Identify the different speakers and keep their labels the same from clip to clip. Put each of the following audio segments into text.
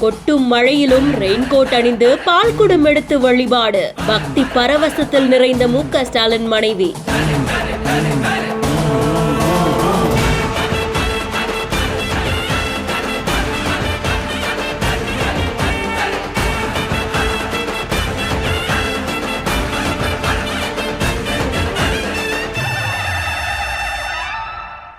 Speaker 1: கொட்டும் மழையிலும் ரெயின்கோட் அணிந்து பால்குடம் எடுத்து வழிபாடு. பக்தி பரவசத்தில் நிறைந்த மு.க. ஸ்டாலின் மனைவி.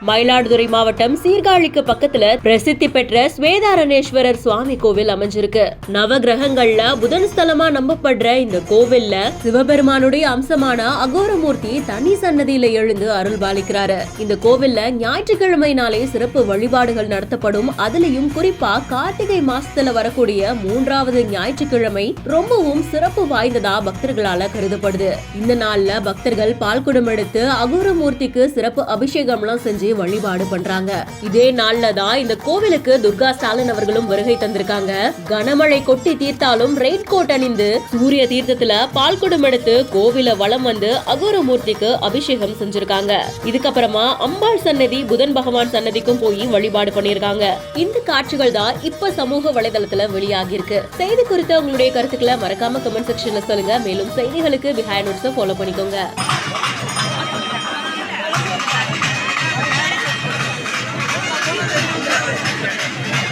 Speaker 1: மயிலாடுதுறை மாவட்டம் சீர்காழிக்கு பக்கத்துல பிரசித்தி பெற்ற ஸ்வேதாரணேஸ்வரர் சுவாமி கோவில் அமைஞ்சிருக்கு. நவகிரகங்கள்ல புதன் ஸ்தலமா நம்பப்படுற இந்த கோவில்ல சிவபெருமானுடைய அம்சமான அகோரமூர்த்தி தனி சன்னதியில எழுந்து அருள் பாலிக்கிறாரு. இந்த கோவில்ல ஞாயிற்றுக்கிழமை நாளே சிறப்பு வழிபாடுகள் நடத்தப்படும். அதுலயும் குறிப்பா கார்த்திகை மாசத்துல வரக்கூடிய 3வது ஞாயிற்றுக்கிழமை ரொம்பவும் சிறப்பு வாய்ந்ததா பக்தர்களால கருதப்படுது. இந்த நாள்ல பக்தர்கள் பால்குடம் எடுத்து அகோரமூர்த்திக்கு சிறப்பு அபிஷேகம்லாம் செஞ்சு வழிபாடு பண்றாங்க. இதே நாள்ல தான் இந்த கோவிலுக்கு துர்கா ஸ்டாலின் அவர்களும் வருகை தந்திருக்காங்க. கனமழை கொட்டி தீர்த்தாலும் ரெயின் கோட் அணிந்து சூரிய தீர்த்தத்துல பால்குடம் எடுத்து கோவில வலம் வந்து அகோரமூர்த்திக்கு அபிஷேகம் செஞ்சிருக்காங்க. இதுக்கப்புறமா அம்பாள் சன்னதி, புதன் பகவான் சன்னதிக்கும் போய் வழிபாடு பண்ணிருக்காங்க. இந்த காட்சிகள் தான் இப்ப சமூக வலைதளத்துல வெளியாகி இருக்கு. செய்தி குறித்த உங்களுடைய கருத்துக்களை மறக்காம கமெண்ட் செக்ஷன்ல சொல்லுங்க. மேலும் செய்திகளுக்கு பிஹைண்ட் நோட்ஸை ஃபாலோ பண்ணிக்கோங்க.
Speaker 2: Thank you.